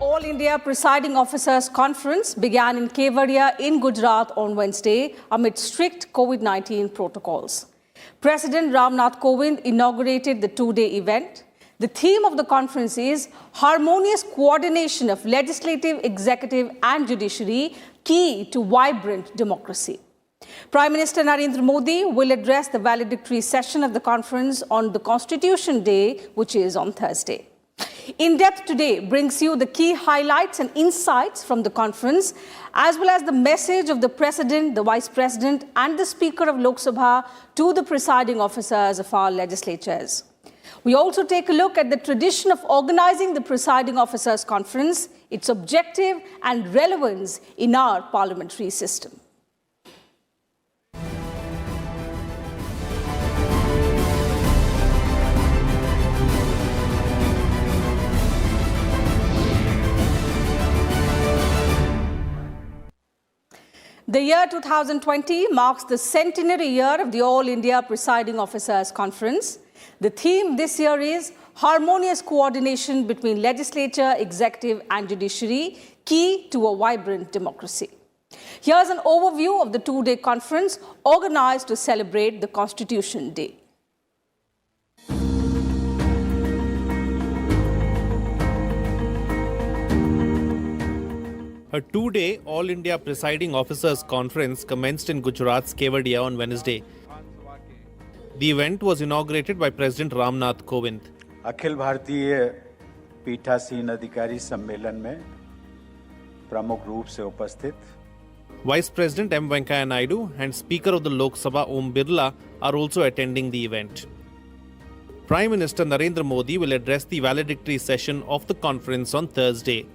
All India Presiding Officers Conference began in Kevadia in Gujarat on Wednesday amid strict COVID-19 protocols. President Ramnath Kovind inaugurated the two-day event. The theme of the conference is Harmonious Coordination of Legislative, Executive and Judiciary, Key to Vibrant Democracy. Prime Minister Narendra Modi will address the valedictory session of the conference on the Constitution Day, which is on Thursday. In Depth Today brings you the key highlights and insights from the conference, as well as the message of the President, the Vice President and the Speaker of Lok Sabha to the presiding officers of our legislatures. We also take a look at the tradition of organizing the Presiding Officers Conference, its objective and relevance in our parliamentary system. The year 2020 marks the centenary year of the All India Presiding Officers Conference. The theme this year is Harmonious Coordination between Legislature, Executive and Judiciary, Key to a Vibrant Democracy. Here's an overview of the two-day conference organized to celebrate the Constitution Day. A two-day All India Presiding Officers Conference commenced in Gujarat's Kevadia on Wednesday. The event was inaugurated by President Ramnath Kovind. Akhil Bharatiya पीठासीन अधिकारी सम्मेलन में प्रमुख रूप से उपस्थित Vice President M. Venkaiah Naidu and Speaker of the Lok Sabha Om Birla are also attending the event. Prime Minister Narendra Modi will address the valedictory session of the conference on Thursday.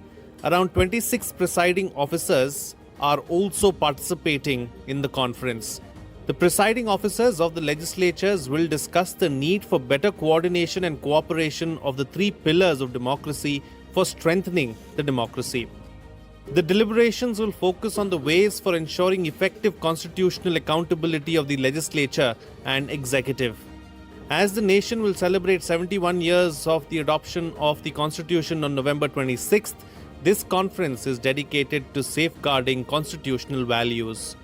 Around 26 presiding officers are also participating in the conference. The presiding officers of the legislatures will discuss the need for better coordination and cooperation of the three pillars of democracy for strengthening the democracy. The deliberations will focus on the ways for ensuring effective constitutional accountability of the legislature and executive. As the nation will celebrate 71 years of the adoption of the Constitution on November 26th, this conference is dedicated to safeguarding constitutional values.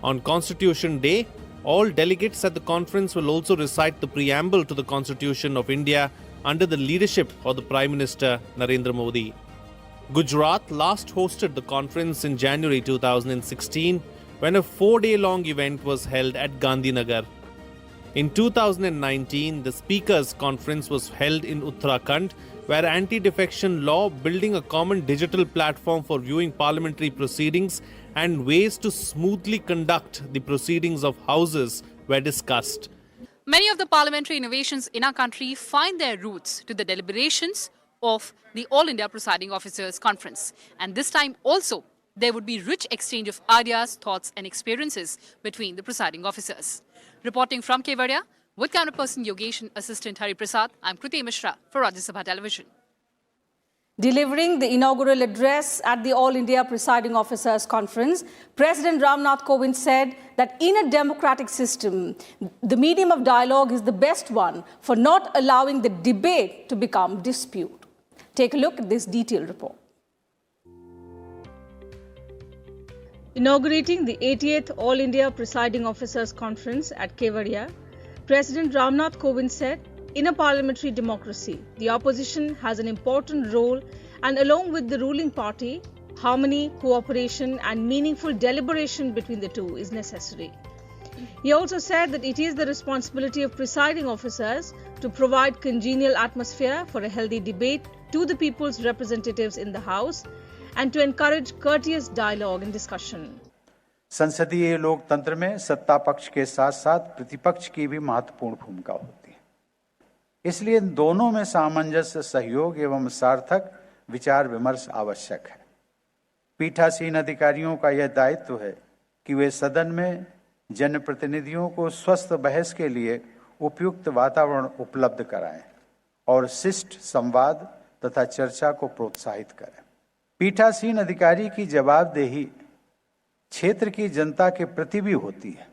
On Constitution Day, all delegates at the conference will also recite the preamble to the Constitution of India under the leadership of the Prime Minister Narendra Modi. Gujarat last hosted the conference in January 2016 when a 4-day-long event was held at Gandhinagar. In 2019, the Speakers' Conference was held in Uttarakhand, where anti-defection law, building a common digital platform for viewing parliamentary proceedings and ways to smoothly conduct the proceedings of houses were discussed. Many of the parliamentary innovations in our country find their roots to the deliberations of the All India Presiding Officers Conference. And this time also, there would be rich exchange of ideas, thoughts and experiences between the presiding officers. Reporting from Kevadia, with camera person Yogesh and assistant Hari Prasad, I'm Kriti Mishra for Rajya Sabha Television. Delivering the inaugural address at the All India Presiding Officers Conference, President Ramnath Kovind said that in a democratic system, the medium of dialogue is the best one for not allowing the debate to become dispute. Take a look at this detailed report. Inaugurating the 80th All India Presiding Officers Conference at Kevadia, President Ramnath Kovind said, in a parliamentary democracy, the opposition has an important role and along with the ruling party, harmony, cooperation and meaningful deliberation between the two is necessary. He also said that it is the responsibility of presiding officers to provide congenial atmosphere for a healthy debate to the people's representatives in the House and to encourage courteous dialogue and discussion. संसदीय लोकतंत्र में सत्ता पक्ष के साथ साथ प्रतिपक्ष की भी महत्वपूर्ण भूमिका होती है। इसलिए इन दोनों में सामंजस्य, सहयोग एवं सार्थक विचार विमर्श आवश्यक है। पीठासीन अधिकारियों का यह दायित्व है कि वे सदन में जनप्रतिनिधियों को स्वस्थ बहस के लिए उपयुक्त वातावरण उपलब्ध कराएं और शिष्ट संवाद तथा चर्चा को प्रोत्साहित करें। पीठासीन अधिकारी की जवाबदेही क्षेत्र की जनता के प्रति भी होती है।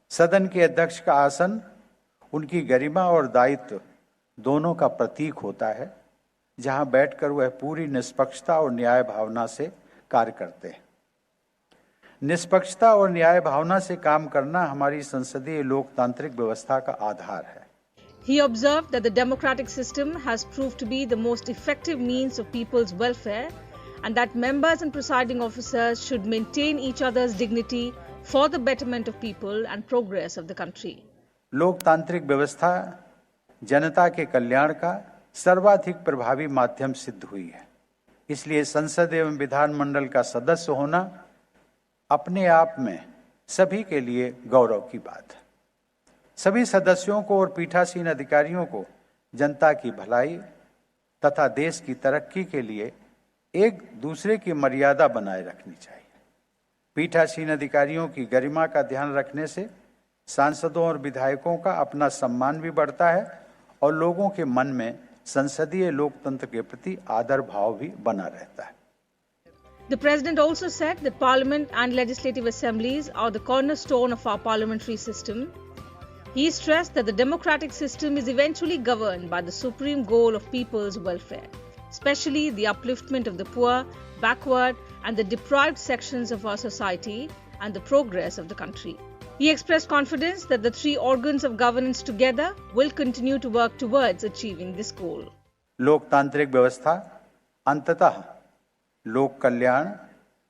सदन के अध्यक्ष का आसन उनकी गरिमा और दायित्व दोनों का प्रतीक होता है। जहां बैठकर वह पूरी निष्पक्षता और न्याय भावना से कार्य करते हैं। निष्पक्षता और न्याय भावना से काम करना हमारी संसदीय लोकतांत्रिक व्यवस्था का आधार है। He observed that the democratic system has proved to be the most effective means of people's welfare and that members and presiding officers should maintain each other's dignity for the betterment of people and progress of the country. लोकतांत्रिक व्यवस्था जनता के कल्याण का सर्वाधिक प्रभावी माध्यम सिद्ध हुई है। इसलिए संसद एवं विधानमंडल का सदस्य होना अपने आप में सभी के लिए गौरव की बात है। सभी सदस्यों को और पीठासीन अधिकारियों को जनता की भलाई तथा देश की तरक्की के लिए एक दूसरे की मर्यादा बनाए रखनी चाहिए। पीठासीन अधिकारियों की गरिमा का ध्यान रखने से सांसदों और विधायकों का अपना सम्मान भी बढ़ता है और लोगों के मन में संसदीय लोकतंत्र के प्रति आदर भाव भी बना रहता है। The President also said that Parliament and legislative assemblies are the cornerstone of our parliamentary system. He stressed that the democratic system is eventually governed by the supreme goal of people's welfare, especially the upliftment of the poor, backward, and the deprived sections of our society and the progress of the country. He expressed confidence that the three organs of governance together will continue to work towards achieving this goal. लोकतांत्रिक व्यवस्था अंततः लोक कल्याण,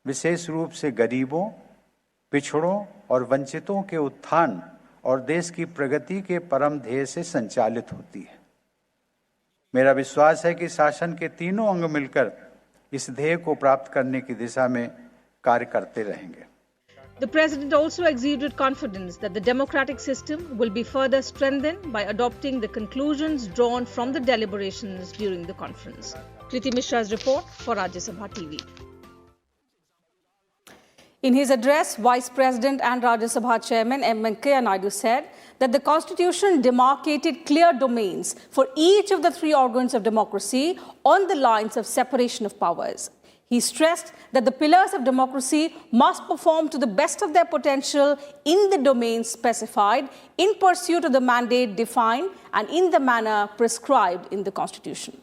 विशेष रूप से गरीबों, पिछड़ों और वंचितों के उत्थान और देश की प्रगति के परम ध्येय से संचालित होती है। मेरा विश्वास है कि शासन के तीनों अंग मिलकर इस ध्येय को प्राप्त करने की दिशा में कार्य करते रहेंगे। The President also exuded confidence that the democratic system will be further strengthened by adopting the conclusions drawn from the deliberations during the conference. Kriti Mishra's report for Rajya Sabha TV. In his address, Vice President and Rajya Sabha Chairman M. Venkaiah Naidu said that the Constitution demarcated clear domains for each of the three organs of democracy on the lines of separation of powers. He stressed that the pillars of democracy must perform to the best of their potential in the domains specified in pursuit of the mandate defined and in the manner prescribed in the Constitution.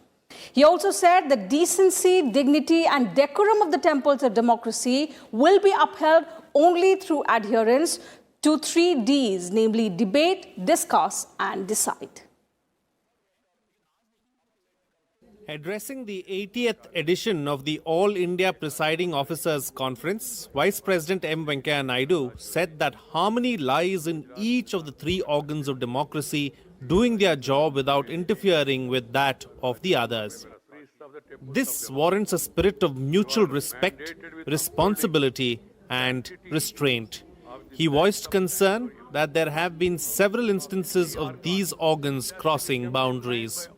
He also said that decency, dignity, and decorum of the temples of democracy will be upheld only through adherence to 3 Ds, namely debate, discuss, and decide. Addressing the 80th edition of the All India Presiding Officers Conference, Vice President M. Venkaiah Naidu said that harmony lies in each of the three organs of democracy doing their job without interfering with that of the others. This warrants a spirit of mutual respect, responsibility, and restraint. He voiced concern that there have been several instances of these organs crossing boundaries.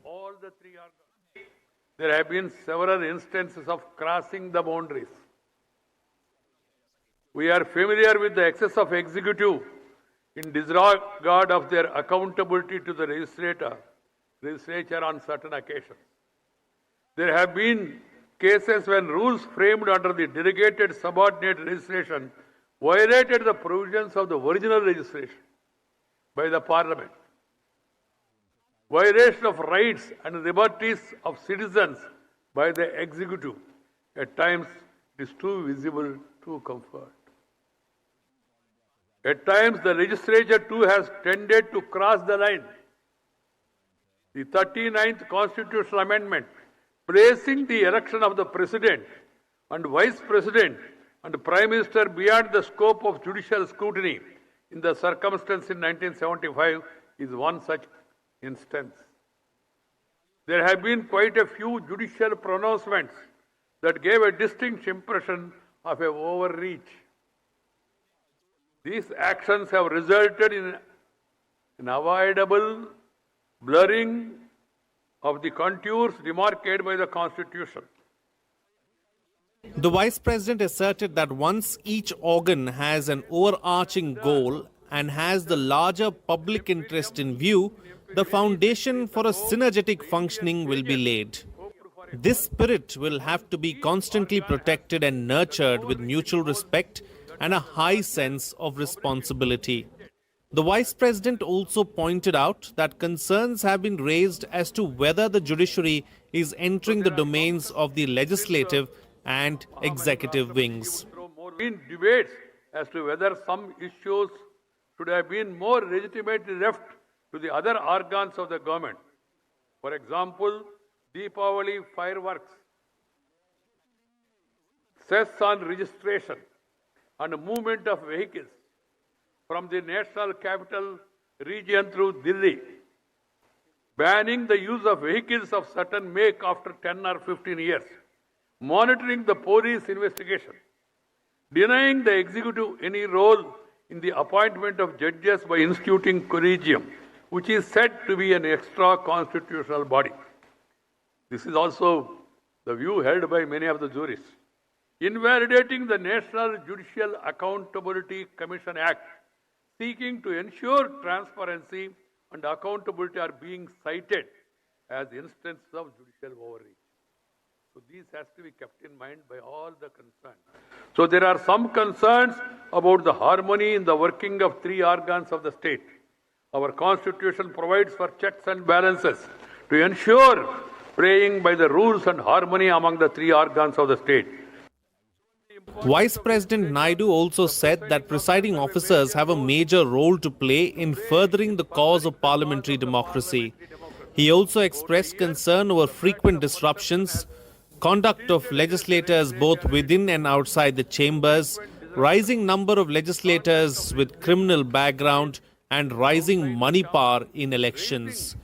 There have been several instances of crossing the boundaries. We are familiar with the excess of executive in disregard of their accountability to the legislature on certain occasions. There have been cases when rules framed under the delegated subordinate legislation violated the provisions of the original legislation by the Parliament. Violation of rights and liberties of citizens by the executive. At times, it is too visible to comfort. At times, the legislature too has tended to cross the line. The 39th Constitutional Amendment, placing the election of the President and Vice President and Prime Minister beyond the scope of judicial scrutiny in the circumstance in 1975 is one such instance. There have been quite a few judicial pronouncements that gave a distinct impression of an overreach. These actions have resulted in an avoidable blurring of the contours demarcated by the Constitution. The Vice President asserted that once each organ has an overarching goal and has the larger public interest in view, the foundation for a synergetic functioning will be laid. This spirit will have to be constantly protected and nurtured with mutual respect and a high sense of responsibility. The Vice President also pointed out that concerns have been raised as to whether the judiciary is entering the domains of the legislative and executive wings. Been debates as to whether some issues should have been more legitimately left to the other organs of the government. For example, Deepavali fireworks, cess on registration and movement of vehicles from the national capital region through Delhi, banning the use of vehicles of certain make after 10 or 15 years, monitoring the police investigation, denying the executive any role in the appointment of judges by instituting collegium, which is said to be an extra constitutional body. This is also the view held by many of the jurists. Invalidating the National Judicial Accountability Commission Act, seeking to ensure transparency and accountability are being cited as instances of judicial overreach. So these has to be kept in mind by all the concerned. So there are some concerns about the harmony in the working of three organs of the state. Our constitution provides for checks and balances to ensure playing by the rules and harmony among the three organs of the state. Vice President Naidu also said that presiding officers have a major role to play in furthering the cause of parliamentary democracy. He also expressed concern over frequent disruptions, conduct of legislators both within and outside the chambers, rising number of legislators with criminal background, and rising money power in elections.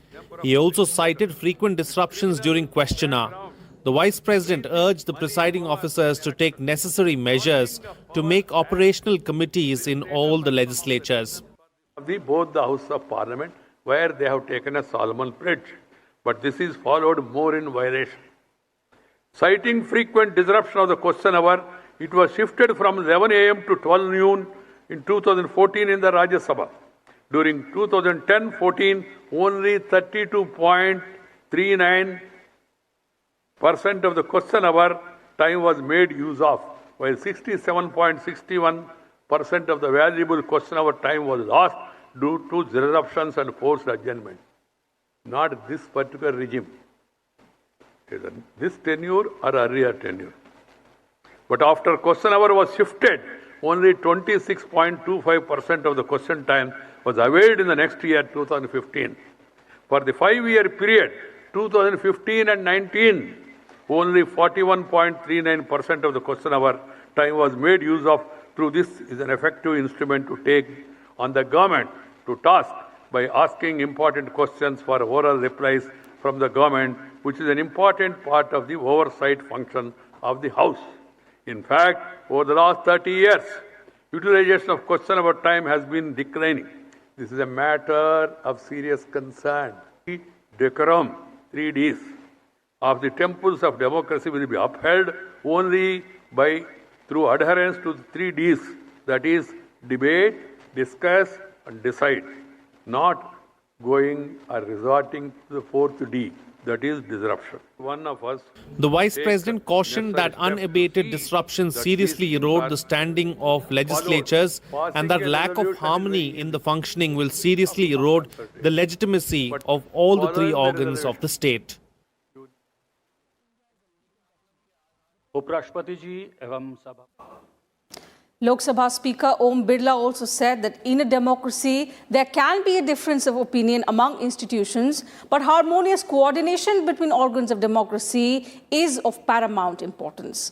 He also cited frequent disruptions during question hour. The Vice President urged the presiding officers to take necessary measures to make operational committees in all the legislatures. Both the House of Parliament, where they have taken a solemn pledge, but this is followed more in violation. Citing frequent disruption of the question hour, it was shifted from 11 a.m. to 12 noon in 2014 in the Rajya Sabha. During 2010-14, only 32.39% of the question hour time was made use of, while 67.61% of the valuable question hour time was lost due to disruptions and forced adjournment. Not this particular regime. This tenure or earlier tenure. But after question hour was shifted, only 26.25% of the question time was availed in the next year, 2015. For the 5-year period, 2015 and 19, only 41.39% of the question hour time was made use of. Through this is an effective instrument to take on the government to task by asking important questions for oral replies from the government, which is an important part of the oversight function of the House. In fact, over the last 30 years, utilization of question hour time has been declining. This is a matter of serious concern. Decorum, 3 Ds, of the temples of democracy will be upheld only through adherence to the 3 Ds, that is, debate, discuss, and decide, not going or resorting to the 4th D, that is disruption. One of us. The Vice President cautioned that unabated disruptions seriously erode the standing of legislatures and that lack of harmony in the functioning will seriously erode the legitimacy of all the three organs of the state. उपराष्ट्रपति जी एवं सभा Lok Sabha Speaker Om Birla also said that in a democracy, there can be a difference of opinion among institutions, but harmonious coordination between organs of democracy is of paramount importance.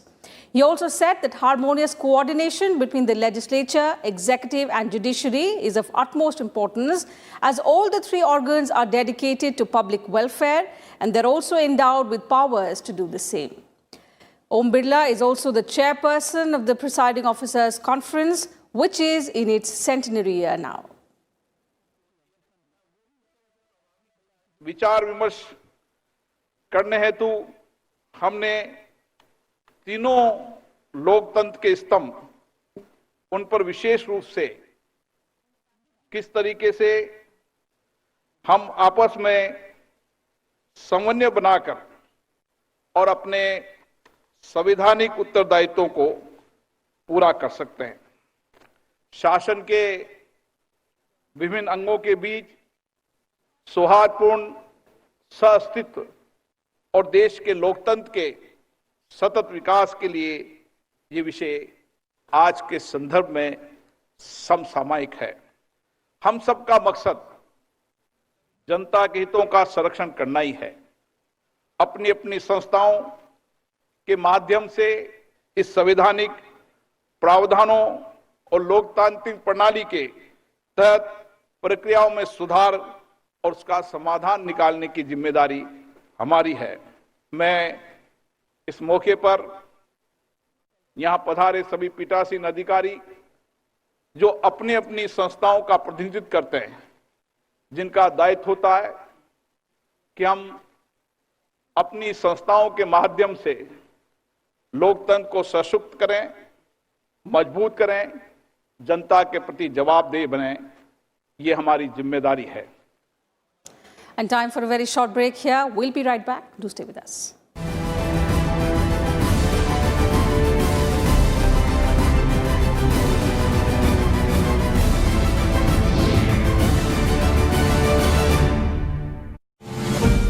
He also said that harmonious coordination between the legislature, executive and judiciary is of utmost importance, as all the three organs are dedicated to public welfare and they're also endowed with powers to do the same. Om Birla is also the chairperson of the Presiding Officers Conference, which is in its centenary year now. विचार विमर्श करने हेतु हमने तीनों लोकतंत्र के स्तंभ उन पर विशेष रूप से किस तरीके से हम आपस में समन्वय बनाकर और अपने संवैधानिक उत्तरदायित्वों को पूरा कर सकते हैं। शासन के विभिन्न अंगों के बीच सौहार्दपूर्ण सहअस्तित्व और देश के लोकतंत्र के सतत विकास के लिए ये विषय आज के संदर्भ में समसामयिक है। हम सबका मकसद जनता के हितों का संरक्षण करना ही है। अपनी अपनी संस्थाओं के माध्यम से इस संवैधानिक प्रावधानों और लोकतांत्रिक प्रणाली के तहत प्रक्रियाओं में सुधार और उसका समाधान निकालने की जिम्मेदारी हमारी है। मैं इस मौके पर यहां पधारे सभी पीठासीन अधिकारी जो अपनी अपनी संस्थाओं का प्रतिनिधित्व करते हैं, जिनका दायित्व होता है कि हम अपनी संस्थाओं के माध्यम से लोकतंत्र को सशक्त करें, मजबूत करें, जनता के प्रति जवाबदेह बने, ये हमारी जिम्मेदारी है। And time for a very short break here. We'll be right back. Do stay with us.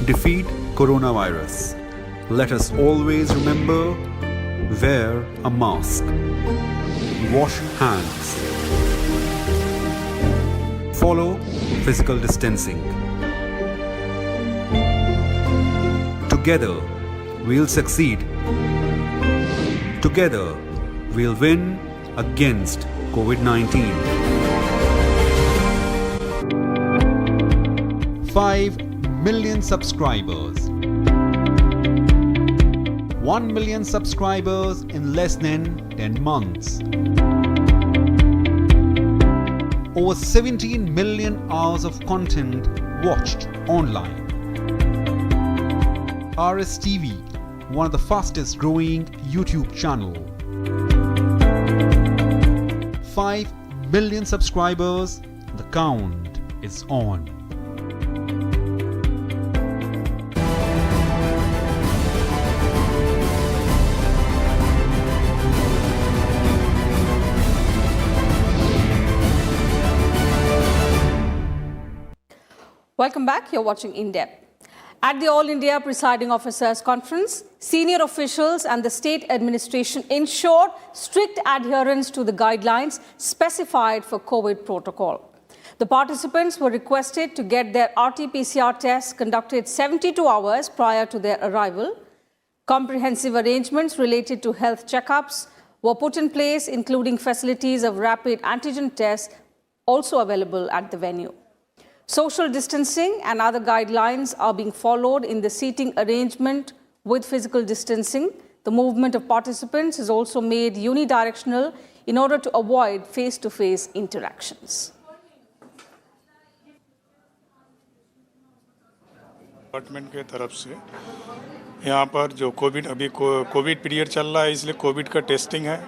Defeat coronavirus. Let us always remember, wear a mask. Wash hands. Follow physical distancing. Together, we'll succeed. Together, we'll win against COVID-19. 5 million subscribers. 1 million subscribers in less than 10 months. Over 17 million hours of content watched online. RSTV, one of the fastest growing YouTube channel. 5 million subscribers, the count is on. Welcome back. You're watching In Depth. At the All India Presiding Officers Conference, senior officials and the state administration ensured strict adherence to the guidelines specified for COVID protocol. The participants were requested to get their RT-PCR tests conducted 72 hours prior to their arrival. Comprehensive arrangements related to health checkups were put in place, including facilities of rapid antigen tests also available at the venue. Social distancing and other guidelines are being followed in the seating arrangement with physical distancing. The movement of participants is also made unidirectional in order to avoid face-to-face interactions. Department के तरफ से यहाँ पर जो Covid period चल रहा है, इसलिए कोविड का टेस्टिंग है।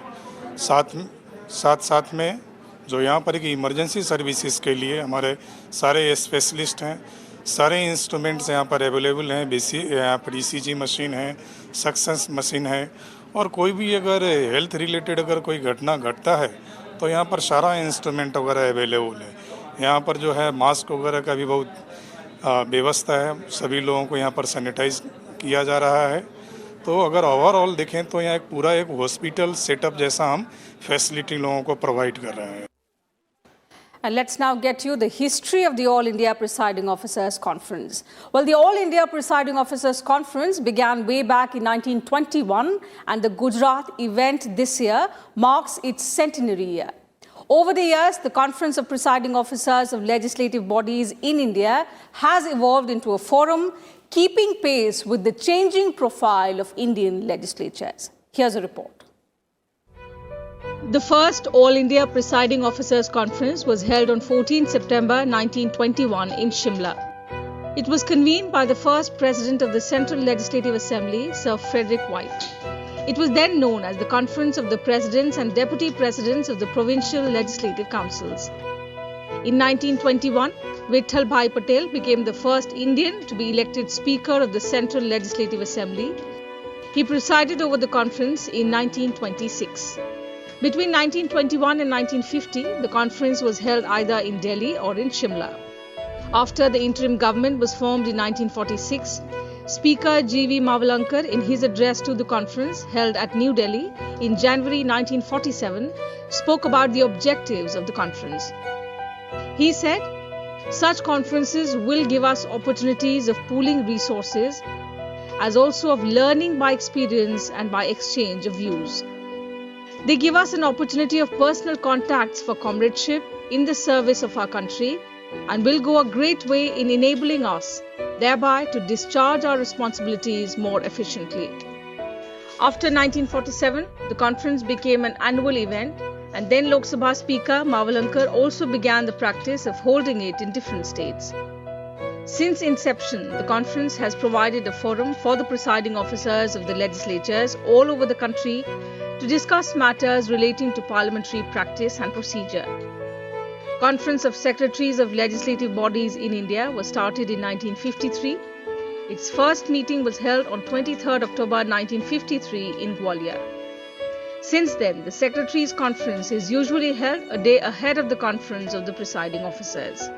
साथ में जो यहाँ पर की इमरजेंसी सर्विसेज के लिए हमारे सारे स्पेशलिस्ट हैं, सारे इंस्ट्रूमेंट्स यहाँ पर अवेलेबल हैं। यहाँ पर ECG मशीन है, सक्सेस मशीन है, और कोई भी अगर हेल्थ रिलेटेड अगर कोई घटना घटता है तो यहाँ पर सारा इंस्ट्रूमेंट वगैरह अवेलेबल है। यहाँ पर जो है मास्क वगैरह का भी बहुत व्यवस्था है। सभी लोगों को यहाँ पर सैनिटाइज किया जा रहा है। तो अगर ओवरऑल देखें तो यहाँ पूरा एक हॉस्पिटल सेटअप जैसा हम फैसिलिटी लोगों को प्रोवाइड कर रहे हैं। And let's now get you the history of the All India Presiding Officers Conference. Well, the All India Presiding Officers Conference began way back in 1921, and the Gujarat event this year marks its centenary year. Over the years, the Conference of Presiding Officers of legislative bodies in India has evolved into a forum keeping pace with the changing profile of Indian legislatures. Here's a report. The first All India Presiding Officers Conference was held on 14 September 1921 in Shimla. It was convened by the first President of the Central Legislative Assembly, Sir Frederick White. It was then known as the Conference of the Presidents and Deputy Presidents of the Provincial Legislative Councils. In 1921, Vittal Bhai Patel became the first Indian to be elected Speaker of the Central Legislative Assembly. He presided over the conference in 1926. Between 1921 and 1950, the conference was held either in Delhi or in Shimla. After the interim government was formed in 1946, Speaker G.V. Mavalankar, in his address to the conference held at New Delhi in January 1947, spoke about the objectives of the conference. He said, "Such conferences will give us opportunities of pooling resources, as also of learning by experience and by exchange of views. They give us an opportunity of personal contacts for comradeship in the service of our country and will go a great way in enabling us thereby to discharge our responsibilities more efficiently." After 1947, the conference became an annual event, and then Lok Sabha Speaker Mavalankar also began the practice of holding it in different states. Since inception, the conference has provided a forum for the presiding officers of the legislatures all over the country to discuss matters relating to parliamentary practice and procedure. Conference of Secretaries of Legislative Bodies in India was started in 1953. Its first meeting was held on 23rd October 1953 in Gwalior. Since then, the Secretaries' Conference is usually held a day ahead of the conference of the presiding officers.